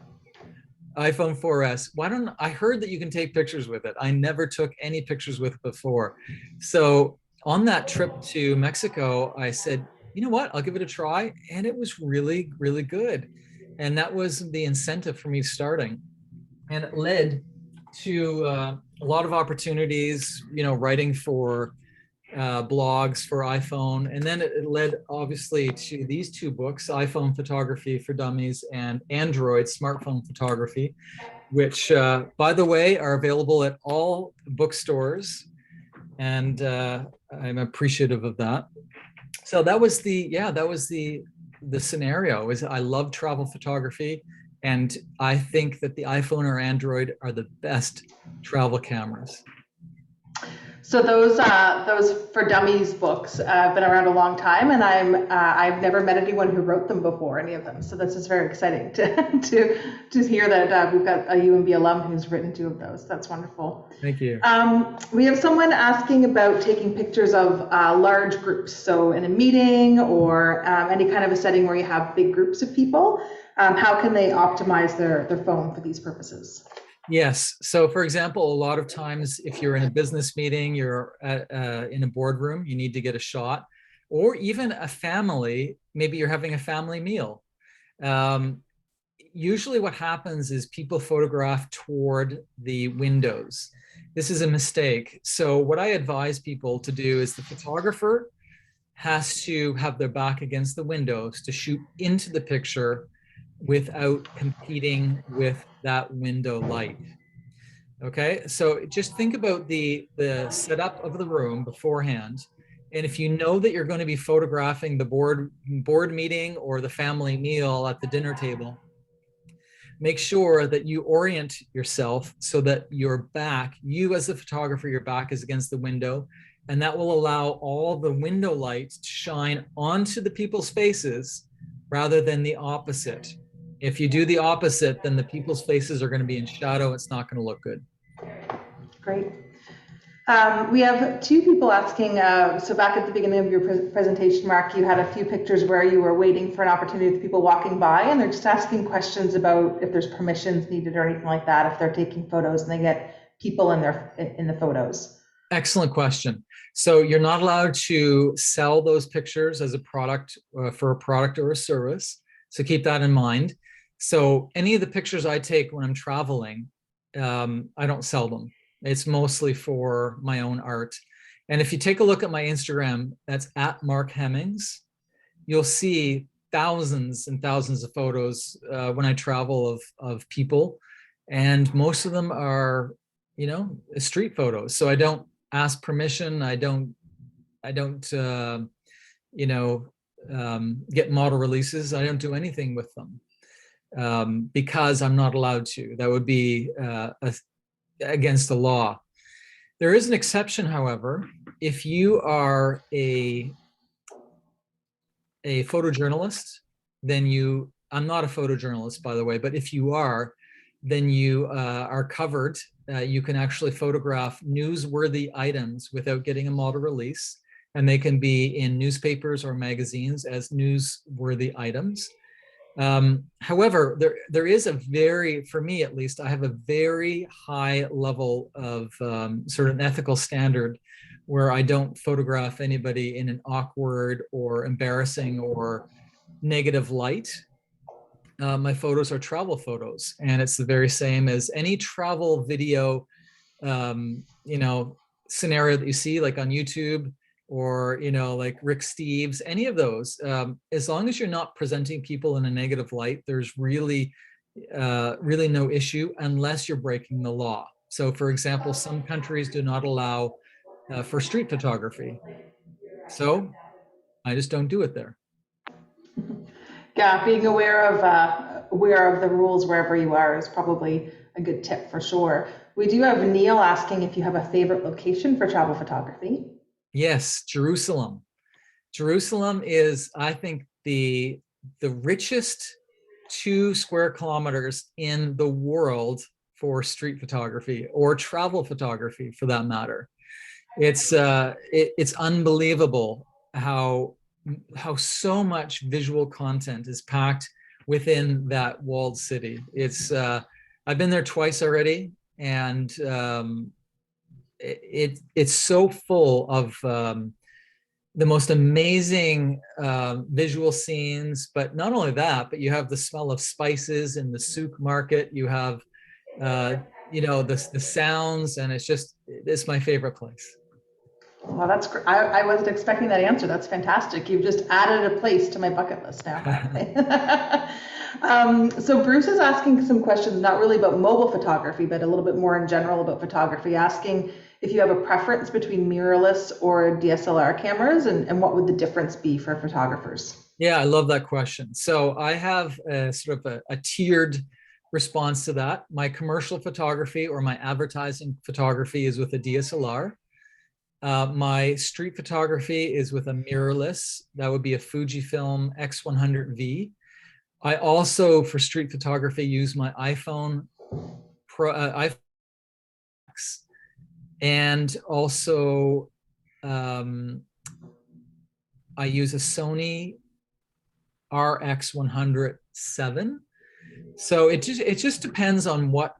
I heard that you can take pictures with it. I never took any pictures with it before. So on that trip to Mexico, I said, you know what? I'll give it a try. And it was really, really good. And that was the incentive for me starting. And it led to a lot of opportunities, writing for blogs for iPhone. And then it led obviously to these two books, iPhone Photography for Dummies and Android Smartphone Photography, which by the way, are available at all bookstores. And I'm appreciative of that. So that was the scenario. Is I love travel photography, and I think that the iPhone or Android are the best travel cameras. So those For Dummies books have been around a long time, and I've never met anyone who wrote them before, any of them. So this is very exciting to hear that we've got a UNB alum who's written two of those. That's wonderful. Thank you. We have someone asking about taking pictures of large groups. So in a meeting or any kind of a setting where you have big groups of people, how can they optimize their phone for these purposes? Yes. So for example, a lot of times if you're in a business meeting, you're in a boardroom, you need to get a shot, or even a family, maybe you're having a family meal. Usually what happens is people photograph toward the windows. This is a mistake. So what I advise people to do is the photographer has to have their back against the windows to shoot into the picture without competing with that window light. Okay, so just think about the setup of the room beforehand. And if you know that you're going to be photographing the board meeting or the family meal at the dinner table, make sure that you orient yourself so that your back, you as the photographer, your back is against the window, and that will allow all the window light to shine onto the people's faces rather than the opposite. If you do the opposite, then the people's faces are going to be in shadow. It's not going to look good. Great. We have two people asking, so back at the beginning of your presentation, Mark, you had a few pictures where you were waiting for an opportunity with people walking by, and they're just asking questions about if there's permissions needed or anything like that, if they're taking photos and they get people in the photos. Excellent question. So you're not allowed to sell those pictures as a product for a product or a service. So keep that in mind. So any of the pictures I take when I'm traveling, I don't sell them. It's mostly for my own art. And if you take a look at my Instagram, that's at Mark Hemmings, you'll see thousands and thousands of photos when I travel of people. And most of them are, street photos. So I don't ask permission. I don't get model releases. I don't do anything with them because I'm not allowed to. That would be against the law. There is an exception, however. If you are a photojournalist, then I'm not a photojournalist, by the way, but if you are, then you are covered. You can actually photograph newsworthy items without getting a model release, and they can be in newspapers or magazines as newsworthy items. However, there is for me at least, I have a very high level of sort of an ethical standard where I don't photograph anybody in an awkward or embarrassing or negative light. My photos are travel photos, and it's the very same as any travel video, scenario that you see like on YouTube or, like Rick Steves, any of those, as long as you're not presenting people in a negative light, there's really no issue unless you're breaking the law. So for example, some countries do not allow for street photography. So I just don't do it there. Yeah, being aware of the rules wherever you are is probably a good tip for sure. We do have Neil asking if you have a favorite location for travel photography. Yes, Jerusalem. Jerusalem is, I think, the richest 2 square kilometers in the world for street photography or travel photography, for that matter. It's unbelievable how so much visual content is packed within that walled city. It's I've been there twice already, and it's so full of the most amazing visual scenes. But not only that, but you have the smell of spices in the souk market. You have the sounds, and it's my favorite place. Well, that's great. I wasn't expecting that answer. That's fantastic. You've just added a place to my bucket list now. So Bruce is asking some questions, not really about mobile photography, but a little bit more in general about photography, asking if you have a preference between mirrorless or DSLR cameras, and what would the difference be for photographers? Yeah, I love that question. So I have sort of a tiered response to that. My commercial photography or my advertising photography is with a DSLR. My street photography is with a mirrorless. That would be a Fujifilm X100V. I also, for street photography, use my iPhone Pro, X, and also I use a Sony RX100-7. So it just depends on what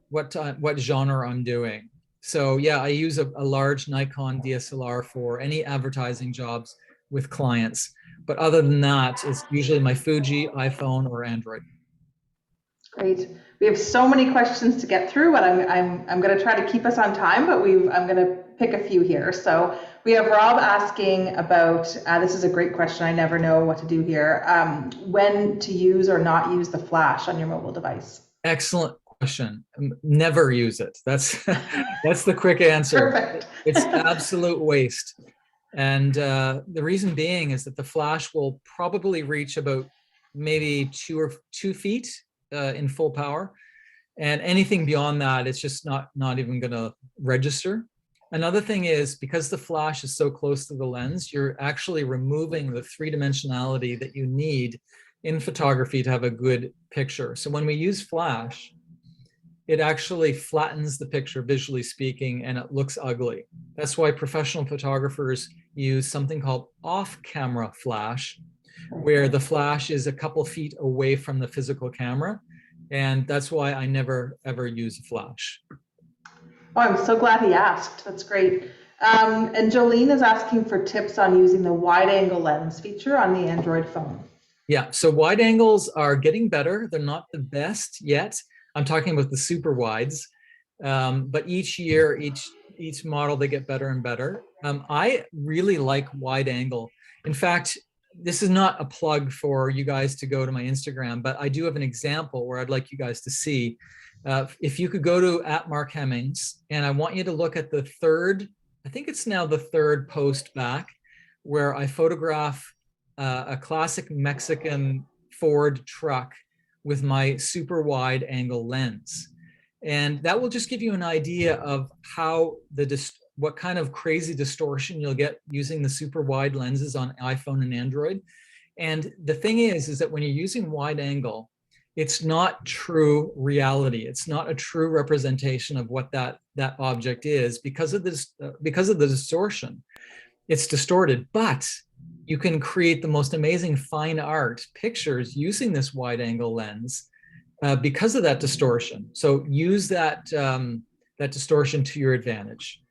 genre I'm doing. So yeah, I use a large Nikon DSLR for any advertising jobs with clients. But other than that, it's usually my Fuji, iPhone, or Android. Great. We have so many questions to get through, but I'm going to try to keep us on time, but I'm going to pick a few here. So we have Rob asking about, this is a great question. I never know what to do here. When to use or not use the flash on your mobile device? Excellent question. Never use it. That's the quick answer. Perfect. It's absolute waste. And the reason being is that the flash will probably reach about maybe 2 feet in full power, and anything beyond that, it's just not even going to register. Another thing is, because the flash is so close to the lens, you're actually removing the 3-dimensionality that you need in photography to have a good picture. So when we use flash, it actually flattens the picture, visually speaking, and it looks ugly. That's why professional photographers use something called off-camera flash, where the flash is a couple feet away from the physical camera. And that's why I never, ever use a flash. Oh, I'm so glad he asked. That's great. And Jolene is asking for tips on using the wide angle lens feature on the Android phone. Yeah, so wide angles are getting better. They're not the best yet. I'm talking about the super wides, but each year, each model, they get better and better. I really like wide angle. In fact, this is not a plug for you guys to go to my Instagram, but I do have an example where I'd like you guys to see. If you could go to @Mark Hemmings, and I want you to look at the third, I think it's now the third post back, where I photograph a classic Mexican Ford truck with my super wide angle lens. And that will just give you an idea of how what kind of crazy distortion you'll get using the super wide lenses on iPhone and Android. And the thing is that when you're using wide angle, it's not true reality. It's not a true representation of what that object is because of this, because of the distortion. It's distorted, but you can create the most amazing fine art pictures using this wide angle lens because of that distortion. So use that distortion to your advantage.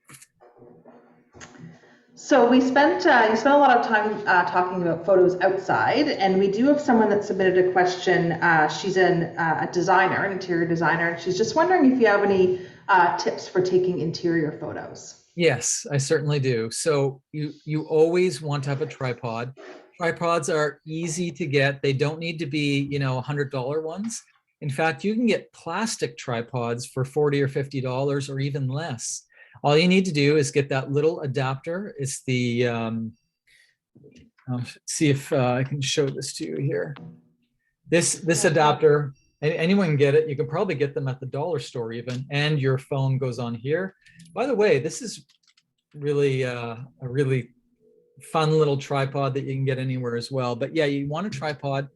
So you spent a lot of time talking about photos outside, and we do have someone that submitted a question. She's a designer, an interior designer, and she's just wondering if you have any tips for taking interior photos. Yes, I certainly do. So you always want to have a tripod. Tripods are easy to get. They don't need to be, $100 ones. In fact, you can get plastic tripods for $40 or $50 or even less. All you need to do is get that little adapter. It's the, I'll see if I can show this to you here. This adapter, anyone can get it. You can probably get them at the dollar store even, and your phone goes on here. By the way, this is really a really fun little tripod that you can get anywhere as well. But yeah, you want a tripod.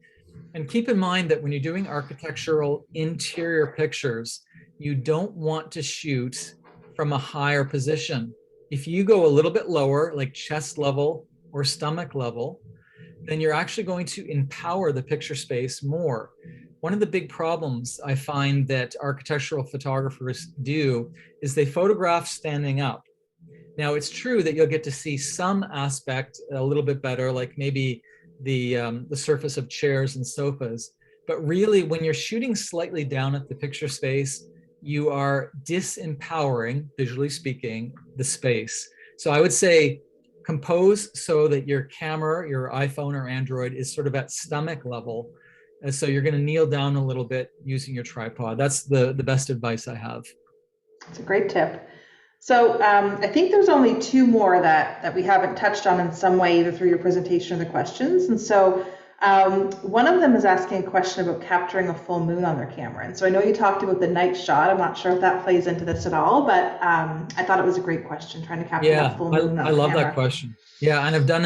And keep in mind that when you're doing architectural interior pictures, you don't want to shoot from a higher position. If you go a little bit lower, like chest level or stomach level, then you're actually going to empower the picture space more. One of the big problems I find that architectural photographers do is they photograph standing up. Now, it's true that you'll get to see some aspect a little bit better, like maybe the surface of chairs and sofas. But really, when you're shooting slightly down at the picture space, you are disempowering, visually speaking, the space. So I would say compose so that your camera, your iPhone or Android, is sort of at stomach level. And so you're going to kneel down a little bit using your tripod. That's the best advice I have. It's a great tip. So I think there's only two more that we haven't touched on in some way, either through your presentation or the questions. And so one of them is asking a question about capturing a full moon on their camera. And so I know you talked about the night shot. I'm not sure if that plays into this at all, but I thought it was a great question, trying to capture that full moon on the camera. I love that question. Yeah, and I've done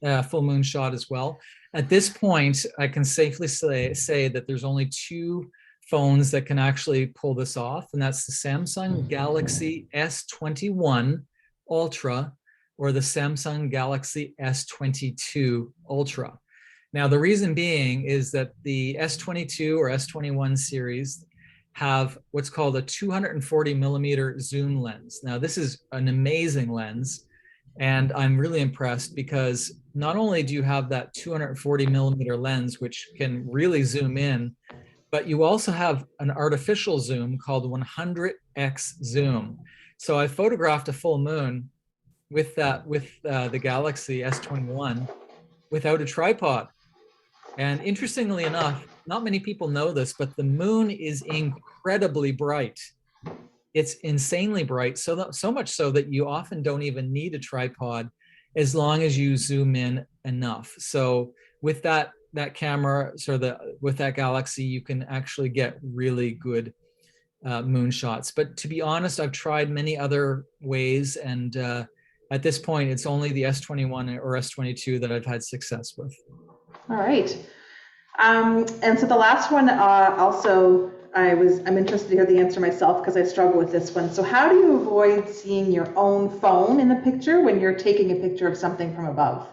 a full moon shot as well. At this point, I can safely say that there's only two phones that can actually pull this off, and that's the Samsung Galaxy S21 Ultra or the Samsung Galaxy S22 Ultra. Now, the reason being is that the S22 or S21 series have what's called a 240 millimeter zoom lens. Now, this is an amazing lens, and I'm really impressed because not only do you have that 240 millimeter lens, which can really zoom in, but you also have an artificial zoom called 100x zoom. So I photographed a full moon with the Galaxy S21 without a tripod. And interestingly enough, not many people know this, but the moon is incredibly bright. It's insanely bright, so much so that you often don't even need a tripod as long as you zoom in enough. So with that camera, with that Galaxy, you can actually get really good moon shots. But to be honest, I've tried many other ways, and at this point, it's only the S21 or S22 that I've had success with. All right. And so the last one also I'm interested to hear the answer myself because I struggle with this one. So how do you avoid seeing your own phone in the picture when you're taking a picture of something from above?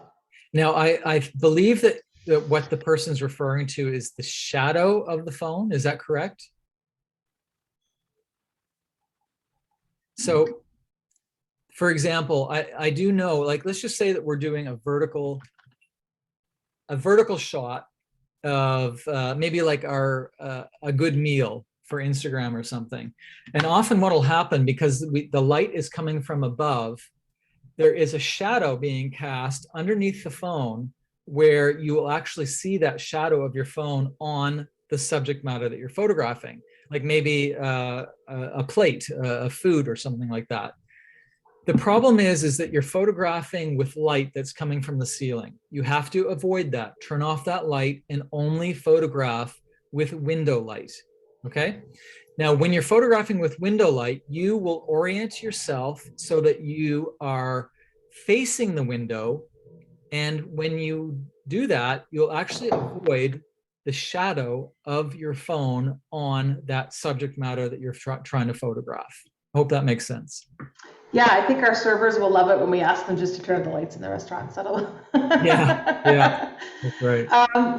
Now, I believe that what the person's referring to is the shadow of the phone. Is that correct? So, for example, I do know, like, let's just say that we're doing a vertical shot of maybe like a good meal for Instagram or something. And often what will happen, because the light is coming from above, there is a shadow being cast underneath the phone where you will actually see that shadow of your phone on the subject matter that you're photographing, like maybe a plate, a food or something like that. The problem is that you're photographing with light that's coming from the ceiling. You have to avoid that. Turn off that light and only photograph with window light, okay? Now, when you're photographing with window light, you will orient yourself so that you are facing the window. And when you do that, you'll actually avoid the shadow of your phone on that subject matter that you're trying to photograph. I hope that makes sense. Yeah, I think our servers will love it when we ask them just to turn the lights in the restaurants. That'll. Yeah, that's right.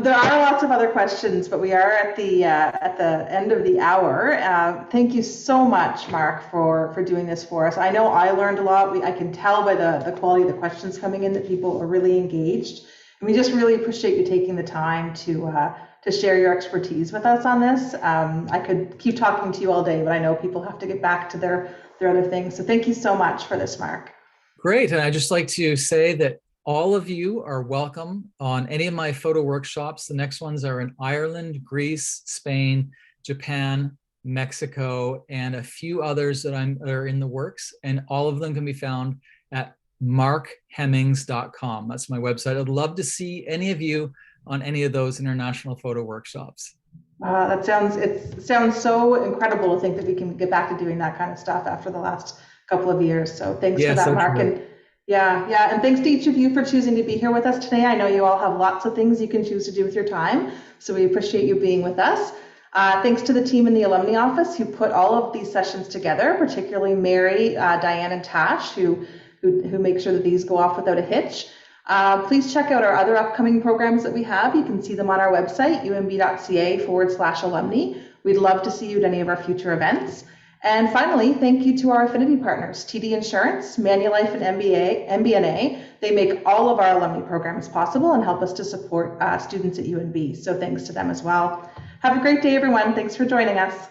There are lots of other questions, but we are at the end of the hour. Thank you so much, Mark, for doing this for us. I know I learned a lot. I can tell by the quality of the questions coming in that people are really engaged, and we just really appreciate you taking the time to share your expertise with us on this. I could keep talking to you all day, but I know people have to get back to their other things. So thank you so much for this, Mark. Great. And I'd just like to say that all of you are welcome on any of my photo workshops. The next ones are in Ireland, Greece, Spain, Japan, Mexico, and a few others that are in the works. And all of them can be found at markhemmings.com. That's my website. I'd love to see any of you on any of those international photo workshops. It sounds so incredible to think that we can get back to doing that kind of stuff after the last couple of years. So thanks for that, so Mark. True. And yeah. And thanks to each of you for choosing to be here with us today. I know you all have lots of things you can choose to do with your time. So we appreciate you being with us. Thanks to the team in the Alumni Office who put all of these sessions together, particularly Mary, Diane, and Tash, who make sure that these go off without a hitch. Please check out our other upcoming programs that we have. You can see them on our website, umb.ca/alumni. We'd love to see you at any of our future events. And finally, thank you to our affinity partners, TD Insurance, Manulife, and MBNA. They make all of our alumni programs possible and help us to support students at UNB. So thanks to them as well. Have a great day, everyone. Thanks for joining us.